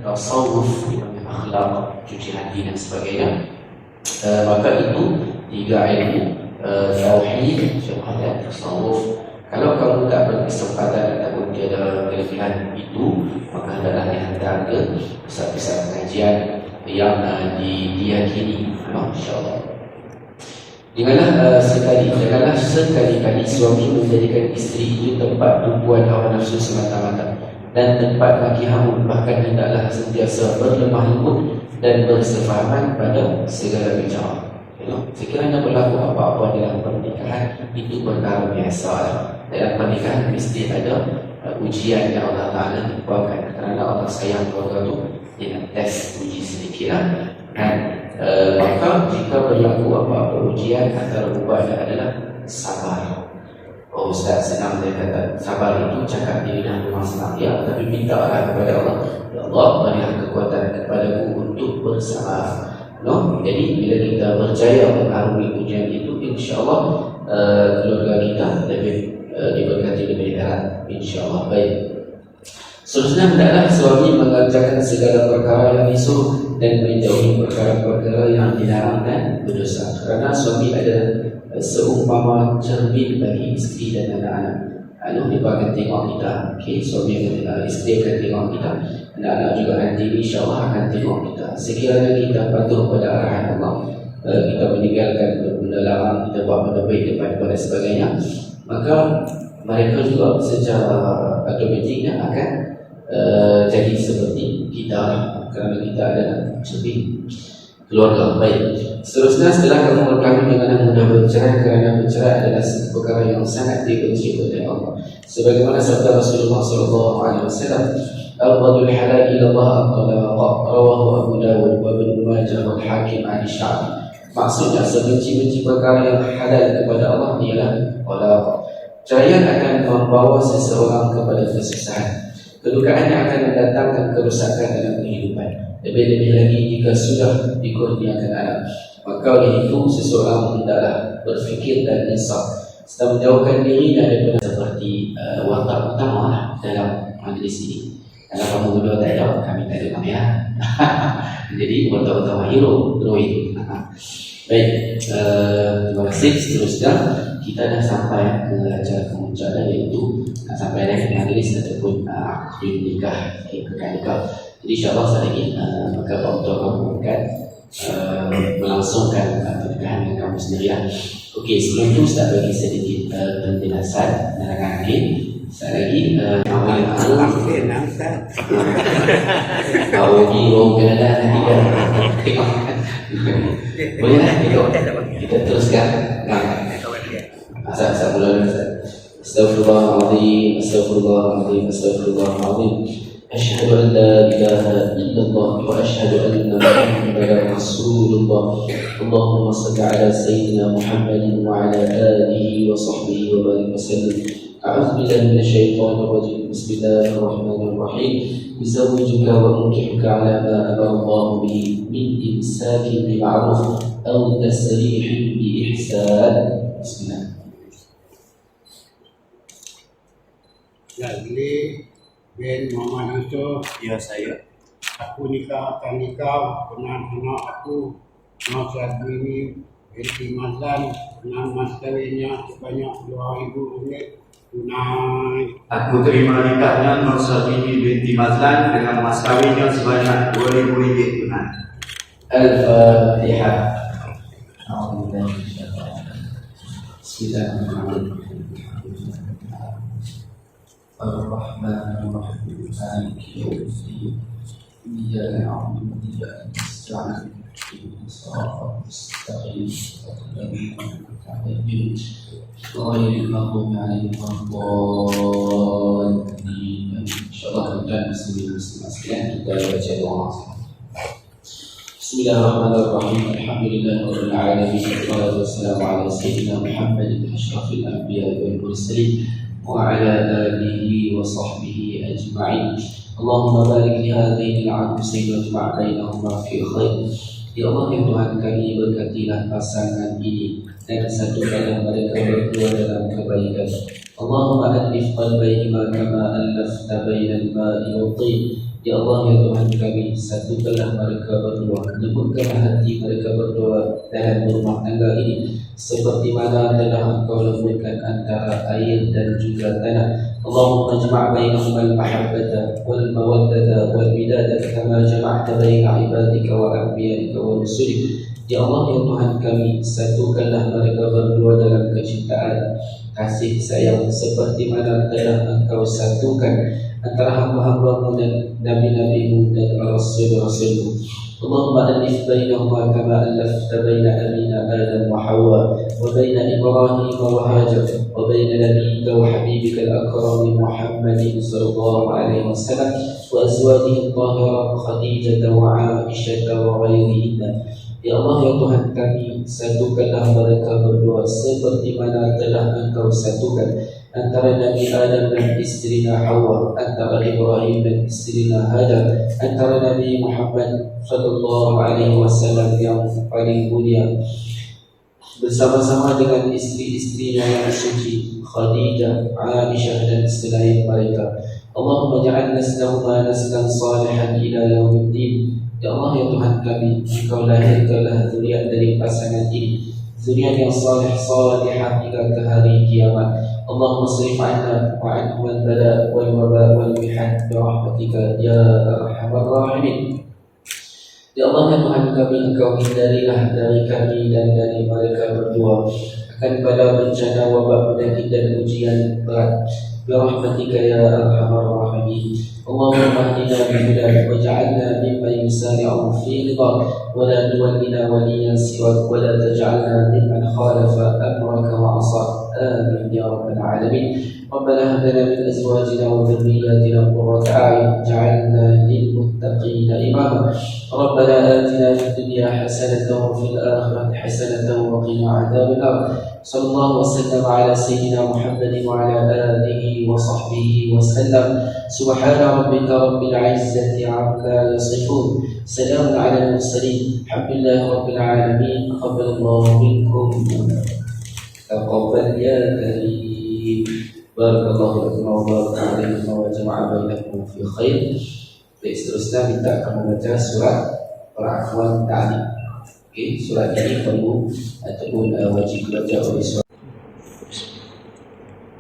tasawuf, akhlak, cuci hati dan sebagainya. Maka itu 3 ilmu, tauhid, syahadat, tasawuf. Kalau kamu tak berkesempatan ataupun tiada kelebihan itu, maka hendaklah dihantar ke pusat-pusat pengajian yang diyakini, insya-Allah. Janganlah sekali-kali suami menjadikan isteri itu tempat tumpuan hawa nafsu semata-mata dan tempat maki hamun. Bahkan hendaklah sentiasa berlemah lembut dan bersefahaman pada segala bicara. Sekiranya berlaku apa-apa dalam pernikahan, itu perkara biasa. Dalam pernikahan mesti ada ujian yang Allah Ta'ala timpakan, kerana Allah sayang keluarga itu. Dia nak test, uji sedikit kan. Maka jika berlaku apa-apa ujian, antara ubahnya adalah sabar. Oh Ustaz, senang saya kata sabar itu cakap diri dan memang senang, ya, tapi mintalah kepada Allah, ya Allah, berilah kekuatan kepadaku untuk bersabar. Jadi bila kita berjaya mengarungi ujian itu, insya-Allah keluarga kita lebih diberkati lebih erat, insya-Allah. Baik. Seterusnya, hendaklah suami mengerjakan segala perkara yang disuruh dan menjauhi perkara-perkara yang dilarang dan berdosa. Kerana suami adalah seumpama cermin bagi isteri dan anak-anak. Dia akan tengok kita, suami isteri akan tengok kita, anak-anak juga nanti insya-Allah akan tengok kita. Sekiranya kita patuh pada arahan Allah, kita meninggalkan benda larang, kita buat benda baik dan sebagainya, maka mereka juga secara automatiknya akan jadi seperti kita, kerana kita adalah cermin keluarga. Baik. Seterusnya, setelah kamu berkahwin dengan yang mudah bercerai, kerana bercerai adalah satu perkara yang sangat dibenci oleh Allah. Sebagaimana sabda Rasulullah SAW, "Afdalul halal ila Allah at-talaq," rawahu Abu Dawud wa Ibnu Majah wal Hakim an Sya'bi. Maksudnya, sebenci-benci perkara yang halal kepada Allah ialah talaq. Ceraian akan membawa seseorang kepada kesusahan. Kedukaan yang akan mendatangkan kerusakan dalam kehidupan. Lebih-lebih lagi jika sudah dikurniakan anak. Maka oleh itu seseorang hendaklah berfikir dan insaf serta menjauhkan diri daripada seperti watak utama dalam majlis ini. Kalau kamu berdua tak ada, kami tak ada ya. Jadi watak utama hero, heroin. Baik, terima kasih. Seterusnya kita dah sampai ke acara kemunculan, iaitu sampai dah ke majlis ataupun akhir nikah, kekal nikah. Jadi insyaAllah saya ingin maka Pak Utoh kamu akan melangsungkan pernikahan dengan kamu sendirian. Okey, sebelum itu Ustaz bagi sedikit penjelasan menerangkan ini. Sekali lagi awal awal hero Canada nanti kan boleh lah kita teruskan. Asal mula Astaghfirullahaladzim, Astaghfirullahaladzim, Astaghfirullahaladzim. أشهد أن لا إله إلا الله وأشهد أن محمدا رسول الله. اللهم صل على سيدنا محمد وعلى آله وصحبه وبارك وسلم. أعوذ بالله من الشيطان الرجيم. بسم الله الرحمن الرحيم. أزوجك وأنكحك على ما أمر الله به من إمساك بمعروف أو تسريح بإحسان. بسم الله. Ben Muhammad Yusuf. Ya, saya. Aku akan nikah dengan anak aku Mas ini binti Mazlan, dengan mas kawinnya sebanyak RM2,000 tunai. Aku terima nikahnya Nursabini binti Mazlan dengan mas kawinnya sebanyak RM2,000 tunai. Al-Fatihah. Bismillahirrahmanirrahim. الرحمن الرحيم مالك يوم الدين إياك نعبد وإياك نستعين اهدنا الصراط المستقيم صراط الذين أنعمت عليهم غير المغضوب عليهم ولا الضالين. إن شاء الله tuan-tuan muslimin muslimat sekalian, kita baca doa. Bismillahirrahmanirrahim. Alhamdulillahirabbil alamin. Wassalatu wassalamu ala sayyidina Muhammadin asyrafil anbiya'i wal mursalin وعلى آله وصحبه أجمعين. اللهم بارك لهذين العروسين واجمع بينهما في خير. Ya Allah, yang Tuhan kami, berkatilah pasangan ini dan satukanlah mereka berdua dalam kebaikan. Allahumma alif qalbayhima kama allafta bainal ma'i wa tin. Ya Allah, ya Tuhan kami, satukanlah mereka berdua, lembutkanlah hati mereka berdua dalam rumah tangga ini, seperti mana telah Engkau lembutkan antara air dan juga tanah. Allahumma jma' bainahum al-mahabbata wal mawaddata wal bidadata kama jama'ta baina ibadika wa anbiya'ika wa rusulik. Ya Allah, ya Tuhan kami, satukanlah mereka berdua dalam kecintaan, kasih sayang, seperti mana telah Engkau satukan antara hamba-hambamu dan nabi-nabimu dan rasul-rasulmu. Allahumma alif bainahuma kama allafta baina abina Adam wa Hawa wa baina Ibrahim wa Hajar wa baina nabiyyika wa habibika al-akram Muhammadin sallallahu alaihi wasallam wa azwajihi al-tahirah Khadijah wa Aisyah wa ghairihinna. Ya Allah, ya Tuhan kami, satukanlah mereka berdua seperti mana telah Engkau satukan antara Nabi Adam dan istrinya Hawa, antara Ibrahim dan istrinya Hajar, antara Nabi Muhammad sallallahu alaihi wasallam yang paling mulia bersama-sama dengan istri-istrinya yang suci Khadijah, Aisyah dan selain mereka. Allahumma ja'alna naslahuma naslan salihan ila yaumiddin. Ya Allah, ya Tuhan kami, Engkau lahirkanlah zuriat dari pasangan ini, zuriat yang salihah hingga ke hari kiamat. Allahumma srif 'anna wa 'anhum al-bala wal waba wal mihan bi rahmatika ya arhamar rahimin. Ya Allah, ya Tuhan kami, Engkau hindarilah dari kami dan dari mereka berdua akan bala, bencana, wabak, penyakit dan ujian berat bi rahmatika ya arhamar rahimin. Allahumma hdina bihudak waj'alna mimman yusari'u fi ridhak wa la tuwallina waliyan siwak wa la taj'alna mimman khalafa amraka wa 'asak. آمين يا رب العالمين. ربنا هب لنا من أزواجنا وذرياتنا قرة أعين واجعلنا للمتقين إماما. ربنا آتنا في الدنيا حسنة وفي الآخرة حسنة وقنا عذاب النار. صلى الله وسلم على سيدنا محمد وعلى آله وصحبه وسلم. سبحان ربك رب العزة عما يصفون، سلام على المرسلين، الحمد لله رب العالمين. تقبل الله منكم، تقبل يا كريم. بارك الله لكم وبارك عليكم وجمع بينكم في خير. Baik, seterusnya kita akan membaca surat Al-Afwan Ta'lim. Okey, surat ini perlu ataupun wajib belajar oleh surat.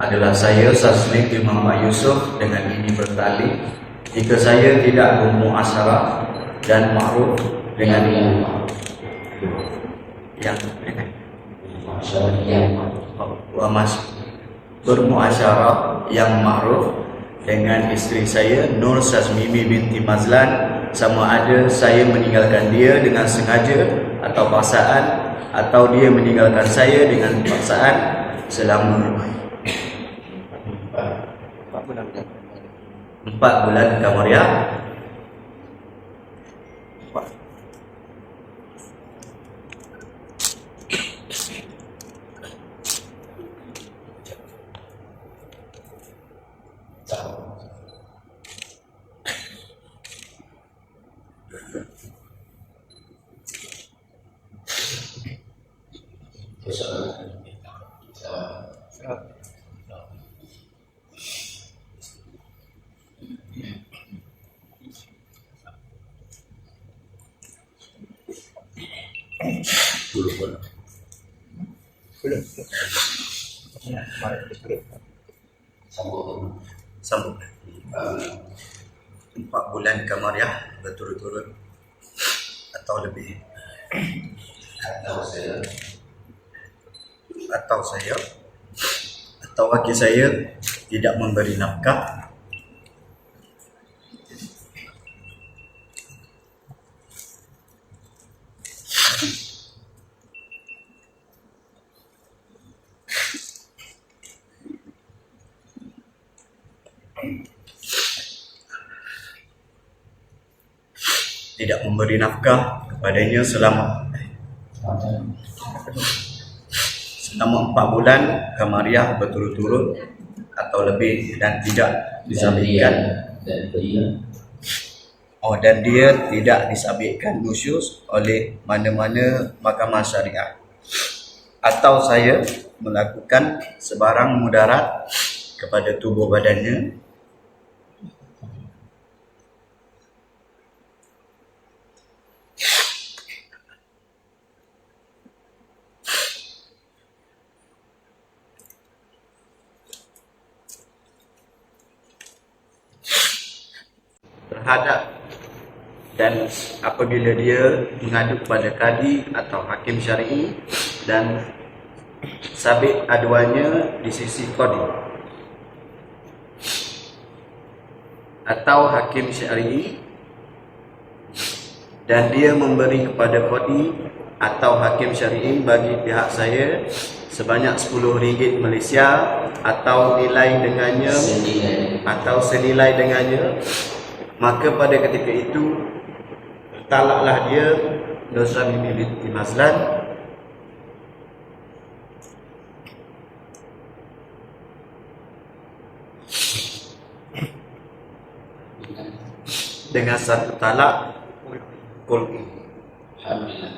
Adalah saya Sasnik Imam Yusuf dengan ini bertali. Jika saya tidak bermuasyarah dan ma'ruf dengan yang bermuasyarah yang ma'ruf dengan isteri saya Nur Sazmimi binti Mazlan, sama ada saya meninggalkan dia dengan sengaja atau paksaan, atau dia meninggalkan saya dengan paksaan selama 4 bulan Kamariah. Sambung 4 bulan Kamariah berturut-turut atau lebih, atau laki saya tidak memberi nafkah kepadanya selama 4 bulan Kamariah berturut-turut atau lebih dan tidak disabitkan dan dia tidak disabitkan nusyuz oleh mana-mana mahkamah syariah. atau saya melakukan sebarang mudarat kepada tubuh badannya terhadap, dan apabila dia mengadu kepada kadi atau hakim syar'i dan sabit aduannya di sisi qadi atau hakim syar'i dan dia memberi kepada qadi atau hakim syar'i bagi pihak saya sebanyak RM10 Malaysia atau senilai dengannya, maka pada ketika itu talaklah dia Nur Syamimi binti Mazlan dengan satu talak kulki. Alhamdulillah.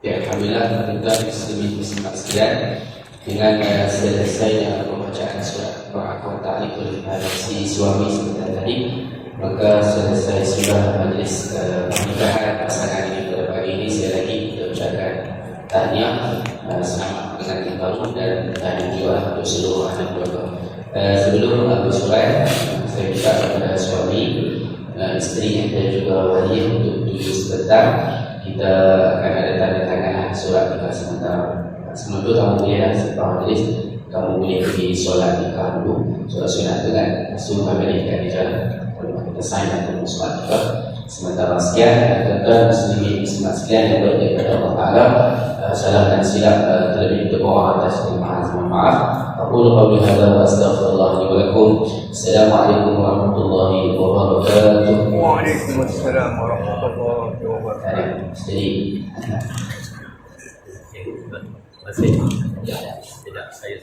Ya, Alhamdulillah tuan-tuan muslimin-muslimat sekalian, dengan selesainya pembacaan surat Ba'atul Ta'liqul si suami sebentar tadi, maka selesai sudah majlis pernikahan pasangan ini pada pagi ini. Sekali lagi kita ucapkan tahniah, selamat pengantin baru dan tahniah juga untuk seluruh anak keluarga. Sebelum bersurat, saya minta kepada suami, isteri dan juga wali untuk tuju sebentar. Kita akan ada tanda tangan surat nikah sementara. Sebelum itu kamu boleh selepas majlis, kamu boleh pergi solat nikah dulu, solat sunat tu kan, langsung kami nikah di jalan. Kalau kita sign atau solat nikah. Sementara sekian, tuan-tuan muslimin muslimat sekalian yang berdoa kepada Allah Taala, salah dan silap terlebih berdoa atas permohonan maaf. Aqulu qawli hadza wa astaghfirullah li wa lakum. Assalamualaikum warahmatullahi wabarakatuh. Waalaikumsalam warahmatullahi wabarakatuh. Jadi Masih tidak saya.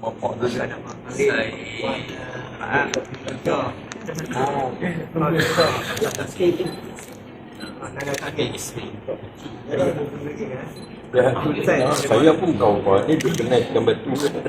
Momok tu ada saya. Saya pun tahu kau ni dia kena ikan batu. Sorry.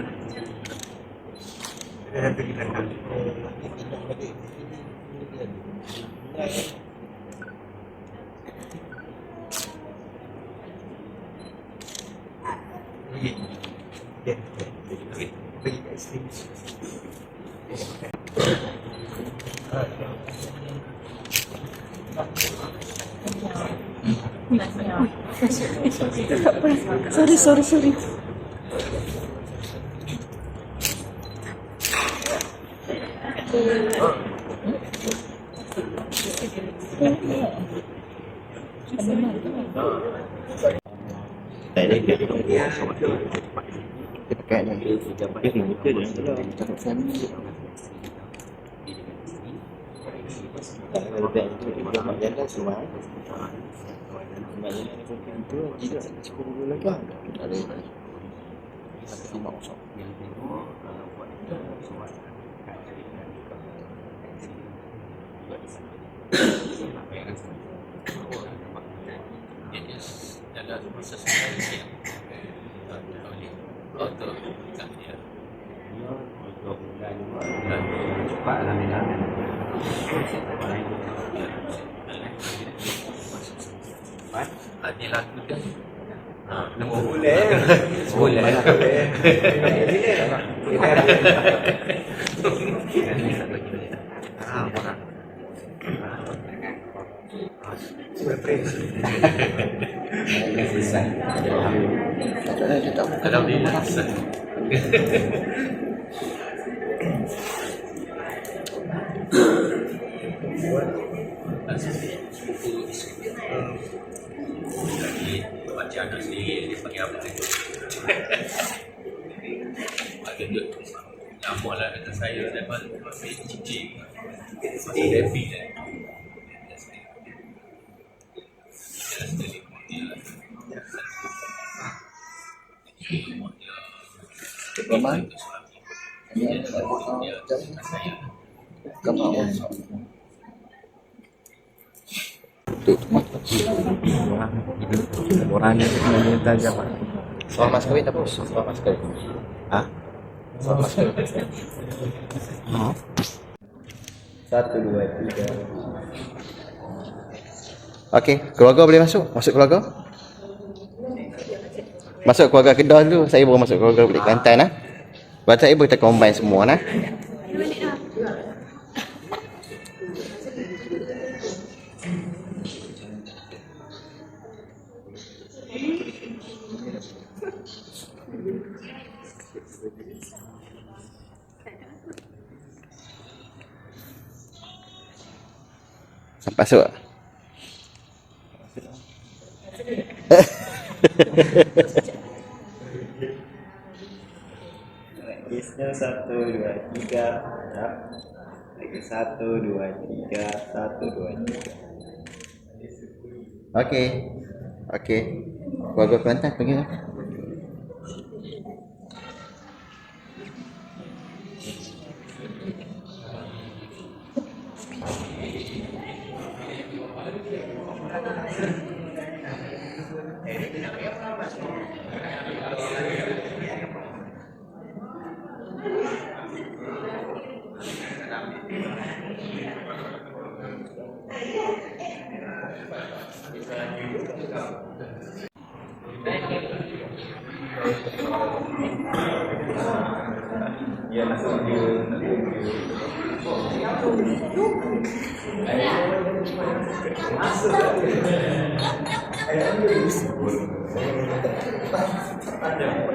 Macam anak sendiri dia panggil apa tu? Ada duduk nyamuk lah kata saya lepas saya cicing masih happy kan. Orang yang minta jawab. Soal mas kawin apa? Soal mas kawin. Hah? Soal mas kawin. 1, 2, 3. Okey, keluarga boleh masuk? Masuk keluarga? Masuk keluarga Kedah dulu. Saya baru masuk keluarga Balik Kelantan lah. Lepas saya boleh combine semua lah. Sampai masuk. Kisnya 1, 2, 3. Lagi 1, 2, 3. 1, 2, 3. Okey. Keluarga Kelantan pergi lah.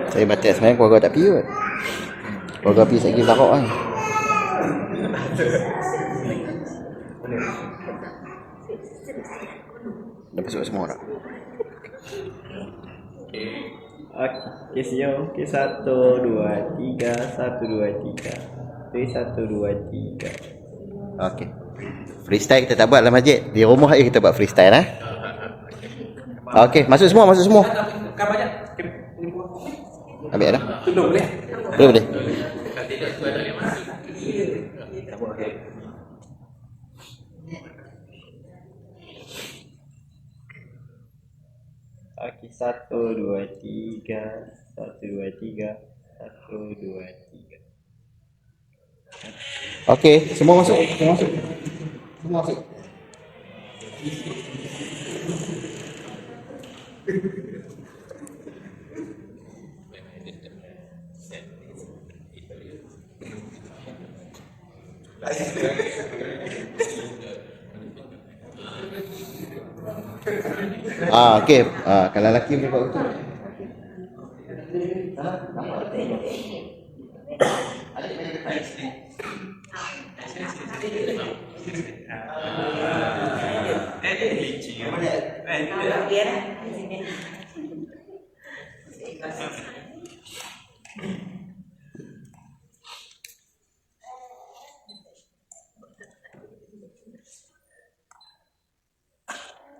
Saya baca sebenarnya keluarga tak pergi kot. Keluarga pergi saya pergi Zarok kan. Dah masuk semua tak? Okey, siap. Okey, 1, 2, 3. 1, 2, 3. 1, 2, 3. Okey. Freestyle kita tak buat dalam masjid. Di rumah kita buat freestyle lah. Okey, masuk semua. Makan banyak. Ambil dah. Belum boleh. Boleh. Kalau tidak tu ada yang masuk. Okey, 1, 2, 3. 1, 2, 3. 1, 2, 3. Okey, semua masuk. Semua masuk. Okey. Kalau lelaki boleh buat betul.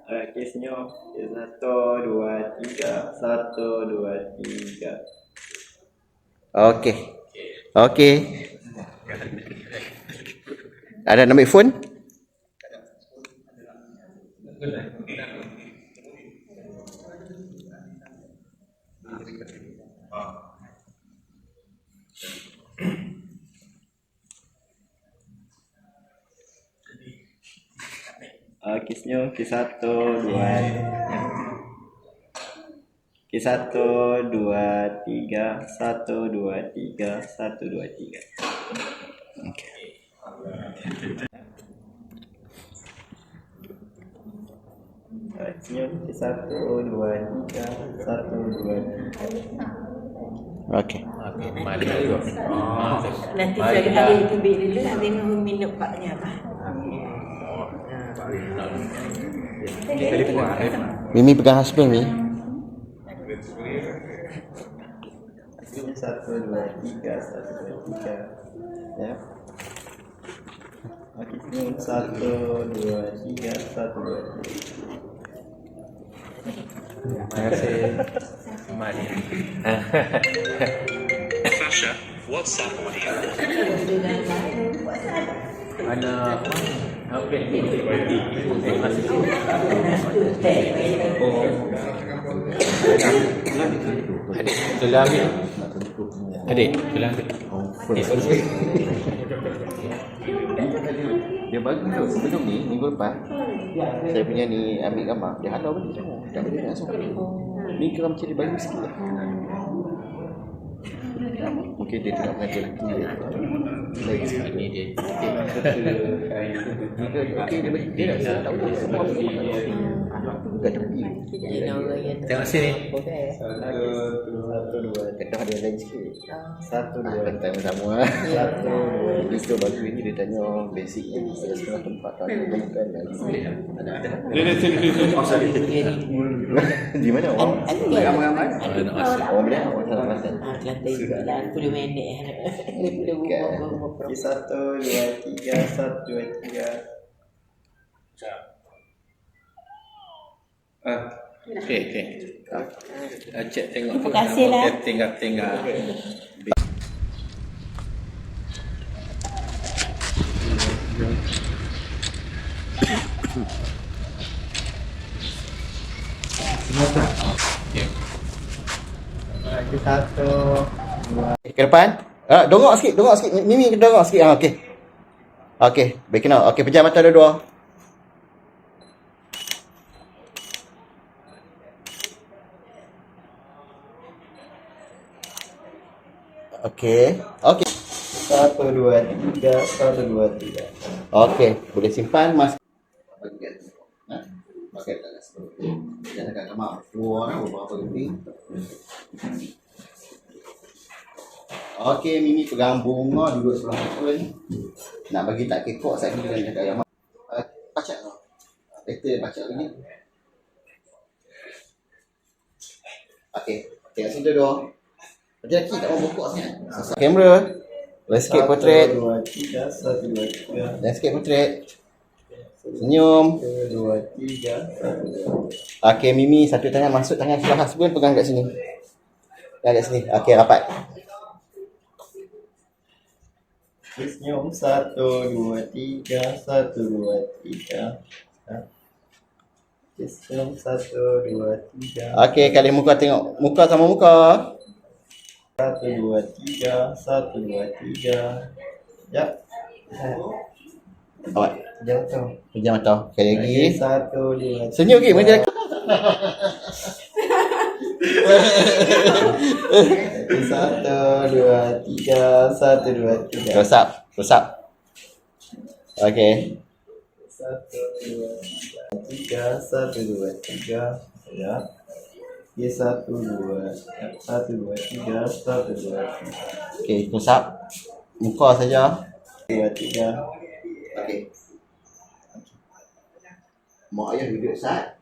Okey, senyum. 1, 2, 3. 1, 2, 3. Okey. Okey. Ada nak ambil phone? Okey, senyum. Okey, 1, 2. Okey, 1, 2, 3. 1, 2, 3. 1, 2, 3. Okey. Senyum. Okey, 1, 2, 3. 1, 2, 3. Okey. Okey, mari juga. Nanti saya hari tubik dulu, nanti minum paknya apa. Mimi pegang husband ni. 1, 2, 3. 1, 2, 3. Ya. Okey, senyum. 1, 2, 3. 1, 2, 3. Terima kasih. Mari. Sasha, WhatsApp audio. Mana okey. Adik, tolong ambil. Adik, tolong ambil. Dia bagi tu sebelum ni minggu lepas saya punya ni ambil gambar dia halau balik semua tak boleh langsung ni kira macam dia bagi sikit lah. Mungkin dia tidak mengajar lagi sikit Ini dia. okey dia bagi dia tak tahu dia semua bukan tepi Tengok sini. 1, 2 dah ada lain sikit 1, 2 time sama 1, 2 itu baju ini dia tanya basic ni ada setengah tempat tak ada bukan lagi di mana orang ramai-ramai orang bila orang Kelantan Kelantan juga lah, 10 minit. 1, 2, 3 1, 2, 3 Okey. Cek tengok tu. Terima kasih lah. Tinggal. ke depan dongok sikit Mimi dongok sikit okey baik kenal okey pejam mata dua-dua okey 1, 2, 3 1, 2, 3 okey boleh simpan mas pakai tak jangan kat kamar dua orang berapa lebih. Okey, Mimi pegang bunga duduk sebelah phone. Nak bagi tak kekok saya dengan cakap yang baca tu. Better baca lagi. Okey, tengok sini dulu. Lelaki tak mau bokok sangat. Kamera. Landscape portrait. 1, 2, 3, 1, 2, 3. Landscape portrait. Senyum. 1, 2, 3. Okey, Mimi satu tangan masuk tangan sebelah husband, pegang kat sini. Pegang kat sini. Okey, rapat. Senyum. 1, 2, 3. 1, 2, 3. Senyum. 1, 2, 3. Okey, kali muka tengok. Muka sama muka. 1, 2, 3. 1, 2, 3. Sekejap. Awak. Pejam mata. Sekali lagi. 1, 2. Senyum lagi. Macam 1, 2, 3. 1, 2, 3. Close up. Close up. Okey. 1, 2, 3. 1, 2, 3. Ya. Okey, 1, 2. 1, 2, 3. 1, 2, 3. Okey, close up. Muka saja. 2, 3. Okey. Mak ayah duduk sat.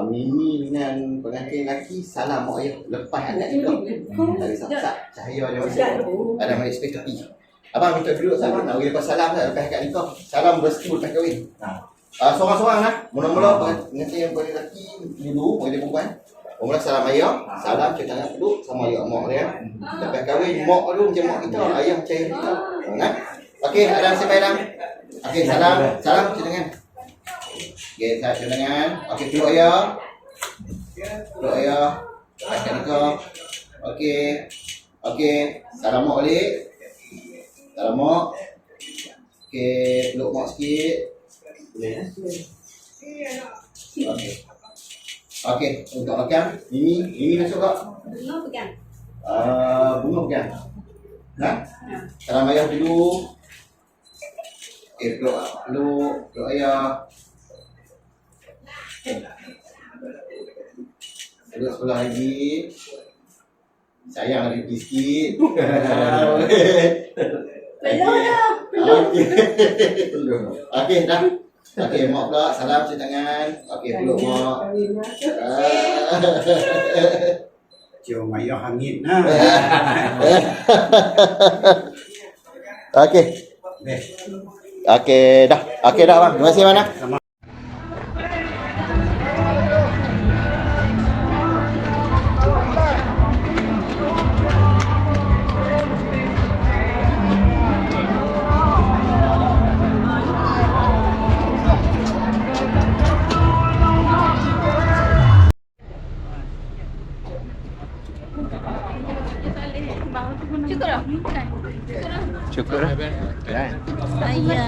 Mimi dengan pengantin lelaki salam mak ayah lepas angkat nikah. Tak risau. Sat. Cahaya ada masuk. Ada balik space tepi. Abang minta duduk sat. Nak bagi lepas salam sat lepas angkat nikah. Salam restu lepas kahwin. Seorang-seorang lah. Mula-mula pengantin yang pengantin lelaki dulu, pengantin perempuan. Mula salam ayah, salam cuci tangan duduk sama ayah mak dia. Lepas kahwin mak dulu macam mak kita, ayah macam ayah kita. Kan? Okey, Adam siapa Adam? Okey, salam cuci tangan. Okey, salam cuci tangan. Okey, peluk ayah. Peluk ayah. Angkat nikah. Okey. Okey, salam mak balik. Salam mak. Okey, peluk mak sikit. Boleh. Okey. Okey, untuk rakam, Mimi masuk tak? Bunga pegang. Bunga pegang. Nah? Salam ayah dulu. Okey, peluk ayah. Peluk sebelah lagi. Sayang lagi sikit. Peluk dah. Peluk. Okey, dah. Okey, mak pula salam cuci tangan. Okey, peluk mak. Cium ayah hangit nah. Okey. Okey, dah. Okey dah bang. Terima kasih mana. Cukup lah. Ayah.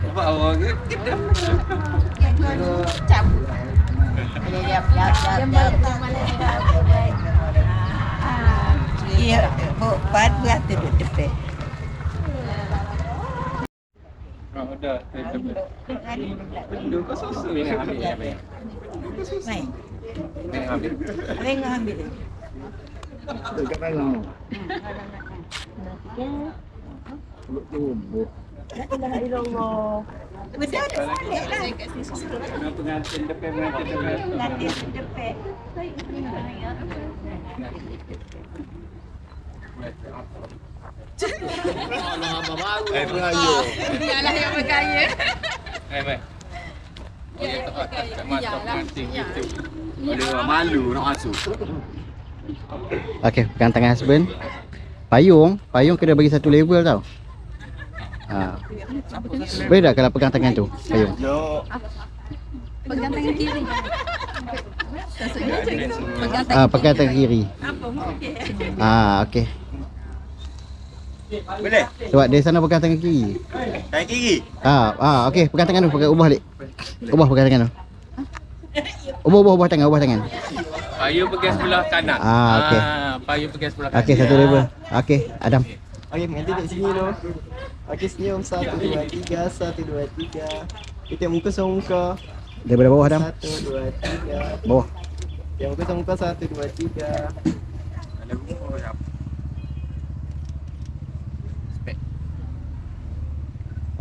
Nampak awak ke? Cabut. Dia buat duduk depan. Oh, dah. Duduk kau susu ni ambil. Main. Tengok ambil. Dekat mana? La ilaha illallah. Betul dah balik lah. Pengantin depan. Nanti depan. Dialah yang bergaya. Baik. Ya, tak masuk pengantin gitu. Ada orang malu nak masuk. Okey, pegang tangan husband. Payung kena bagi satu level tau. Boleh tak kalau pegang tangan tu? Payung. Pegang tangan kiri. Pegang tangan kiri. Apa? Okey. Boleh? Sebab dari sana pegang tangan kiri. Tangan kiri. Okey, pegang tangan tu, ubah balik. Ubah pegang tangan tu. Ubah tangan. Payung pegang sebelah kanan. Okey. Payung pegang sebelah kanan. Okey, satu level. Okey, Adam. Okey, mengaji dekat sini dulu. Okey, senyum 1 2 3 1 2 3. Kita muka sama muka. Daripada bawah Adam. 1 2 3. Bawah. Kita muka sama muka 1 2 3.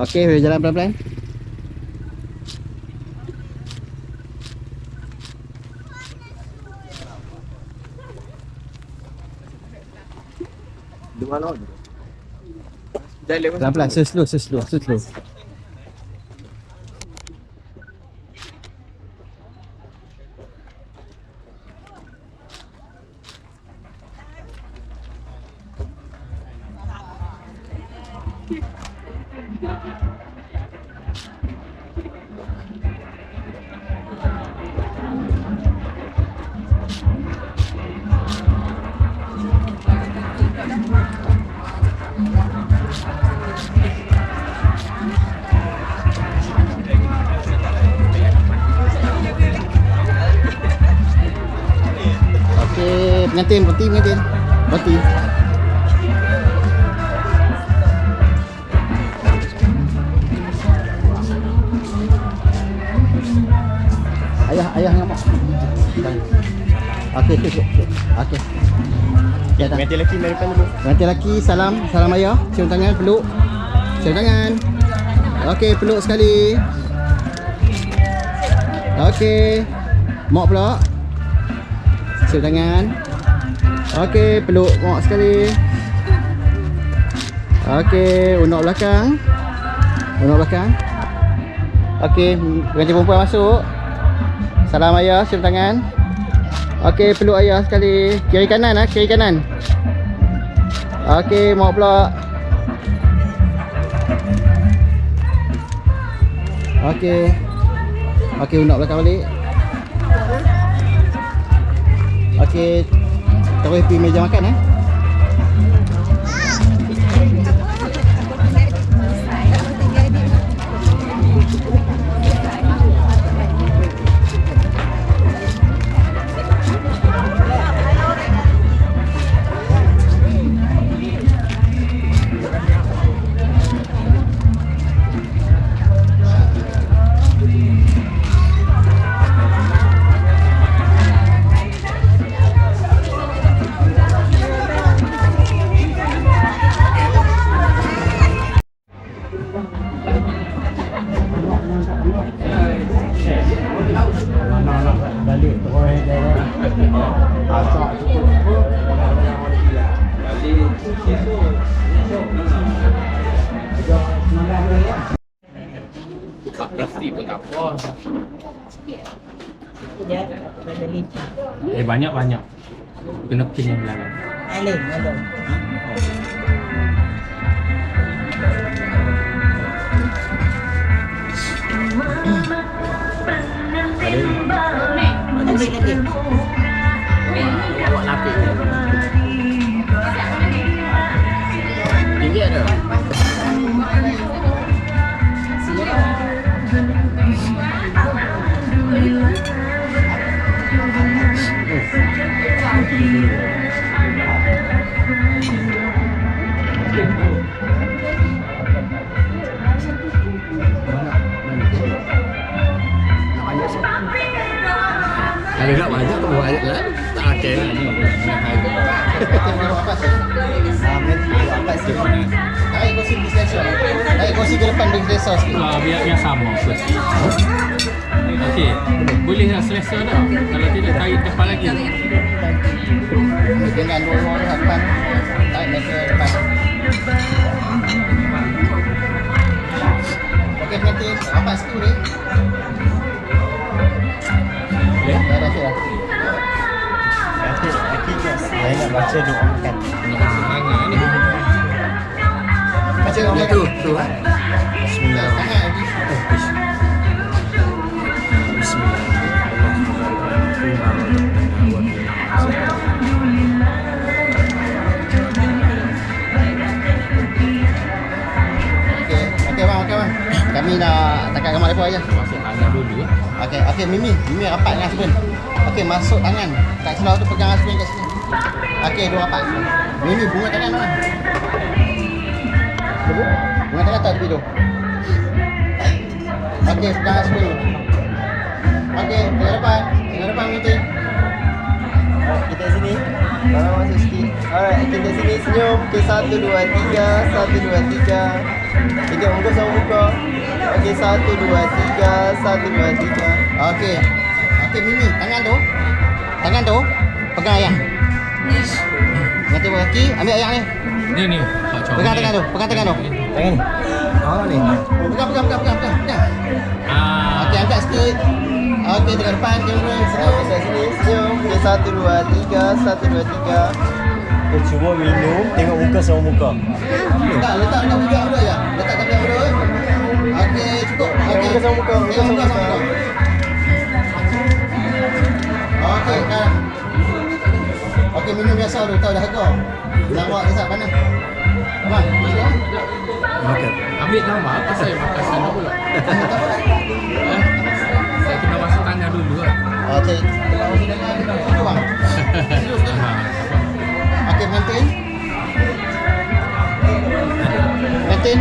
Okey, boleh jalan pelan-pelan. mana? Pelan-pelan, slow. Okey, pengantin, berhenti. Ayah ngamuk. Okey. Okey. Ya dah. Pengantin lelaki dari depan dulu. Pengantin lelaki, salam ayah. Cium tangan, peluk. Cium tangan. Okey, peluk sekali. Okey. Mak pula. Cium tangan. Okey, peluk mak sekali. Okey, unuk belakang. Okey, pengantin perempuan masuk. Salam ayah, cium tangan. Okey, peluk ayah sekali. Kiri kanan. Okey, mak pula. Okey, unuk belakang balik. Okey, terus pergi meja makan balik terus asak cukup balik esok buka plastik pun tak apa. Ya, pada licin. Banyak kena pin yang belakang. Alim. Lagi. Awak lapik. Tinggi ada. Kalau tak banyak tu banyak lah. Tak ada. Naik kursi di selesa. Naik kursi ke depan di selesa sikit. Biar sama kursi. Okey. Bolehlah selesa dah. Kalau tidak tarik depan lagi. Dengan dua orang depan. Tarik meja depan. Okey, pengantin. Rapat sikit boleh? Dah. Saya nak baca doa makan. Semangat ni. Baca doa tu. Bismillah. Okey bang. Kami nak takat gambar depa aja. Masuk tangan dulu. Okey, Mimi rapat dengan husband. Okey, masuk tangan. Kat sebelah tu pegang husband kat sini. Okey, dua rapat. Mimi bunga tangan mana? Bunga tangan tak tepi tu. Okey, pegang husband dulu. Okey, tengah depan nanti. Kita sini. Kalau masuk sikit. Alright, kita sini senyum. Okey, 1 2 3. Tiga muka sama muka. Okey, 1 2 3. Okey, Mimi, tangan tu pegang ayah. Nanti kaki, ambil ayah ni. Ni Pak Chong. Pegang tangan tu, pegang tangan tu. Tangan ni. Oh ni. Pegang. Okey, angkat sikit. Okey, tengok depan kamera. Sini. Senyum. Okey, 1 2 3, 1 2 3. Cuba minum, tengok muka sama muka. Letak video dulu je. Letak video dulu. Okey, cukup. Okey, muka sama muka. Okey, kan. Okey, minum biasa dulu, tahu dah harga. Lama kesat mana? Abang, Makan. Ambil gambar apa saya makan sana pula. Saya kena masuk tangan dulu kan. Okey, kita masuk tangan dulu bang. Okey, maintain,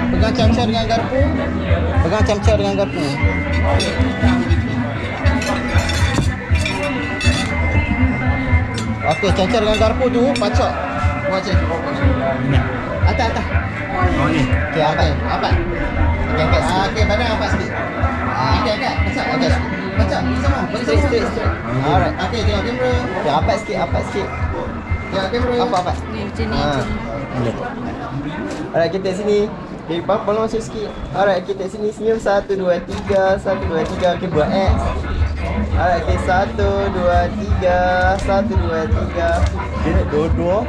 pegang camca dengan garpu. Okey, camca dengan garpu tu pacak. Buat macam ni. Atas. Oh ni. Okey, apa? Okey, angkat sikit. Okey, badan angkat sikit. Okey, angkat. Pacak. Pacak, sama. Straight. Alright. Okey, tengok kamera. Okey, apa sikit. Tengok kamera. Apa? Ni macam ni. Alright, kita sini. Okay, boleh masuk sikit. Alright, kita sini senyum 1 2 3, 1 2 3. Okey, buat X. Alright, okay, 1 2 3, 1 2 3. Dia dua-dua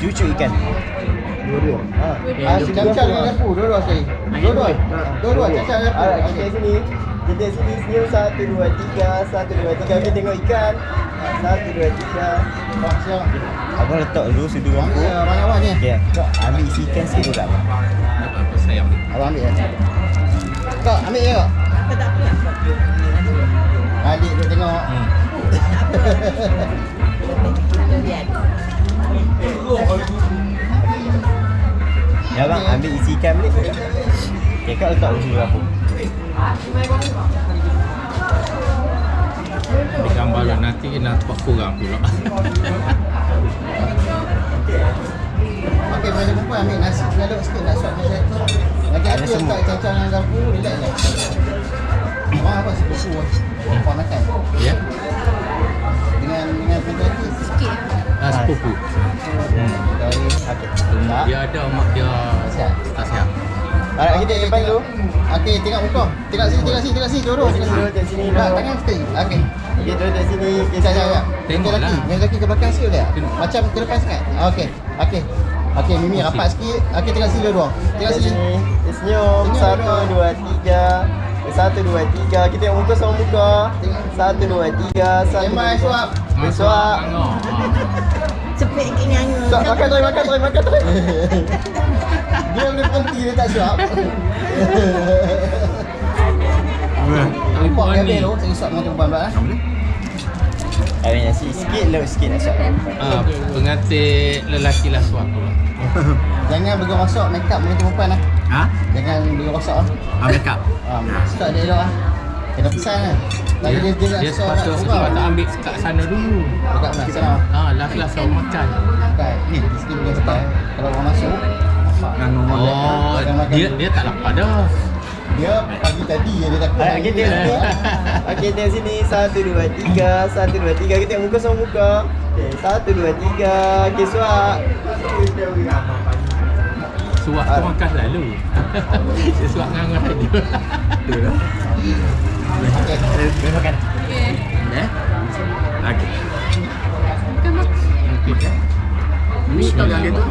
cucuk ikan. Dua-dua. Camca dengan garpu, dua-dua sekali. Dua-dua camca dengan garpu. Alright, kita sini senyum 1 2 3, 1 2 3. Okey, tengok ikan. 1 2 3. Bang, siap. Abang letak dulu sudu aku. Ya, banyak ni. Okey, kau ambil isi ikan sikit dulu tak? Apa saya ambil? Abang ambil ya. Kau ambil ya. Tak apa. Adik duk tengok. Ya bang, ambil isi ikan balik. Okay, kau letak dulu aku. Ambil gambar lah, nanti nampak kurang pula. Okey, boleh perempuan ambil nasi pengaduk sikit, nak suap macam tu. Lagi aku letak camca dengan garpu, relax je. Abang apa sepupu perempuan makan? Ya? Dengan penjati Sikit. Sepupu. Okey. Dia ada mak dia tak sihat. Alright, kita depan dulu. Okey, tengok muka. Tengok sini, dorong. Tengok sini. Tangan sekali. Okey. Okey, dorong kat sini. Okey, saya. Tengok lah. Yang lelaki ke belakang sikit boleh tak? Macam ke depan sangat. Okey, Mimi rapat sikit. Okey, tengok sini dua. Tengok sini. Senyum. 1 2 3. 1 2 3. Kita tengok muka sama muka. 1 2 3. Sembang suap. Suap. Cepet ke nganga. Makan try. Dia boleh berhenti, dia tak suap. Nampak dia habis tu, saya suap dengan perempuan pula. Habis nasi sikit, lauk sikit nak suap. Pengantin lelaki lah suap pula. Jangan bagi rosak make up dengan perempuan lah. Jangan bagi rosak lah. Make up. Suap dia elok lah. Kena pesan lah. Lagi dia sepatutnya ambil kat sana dulu. Dekat mana? Sana. Last orang makan. Bukan. Ni, di sini boleh start. Kalau orang masuk, Dia tak lapar dah. dia pagi tadi dia takut. Okey, tengok sini. 1 2 3, 1 2 3. Kita tengok muka sama muka. Okey, 1 2 3. Okey, suap. Suap tu makan selalu. Dia suap ngangan tadi. Betul lah. Okey, boleh makan. Okey. Okey. Makan mak. Okey. Ni tak ada tu.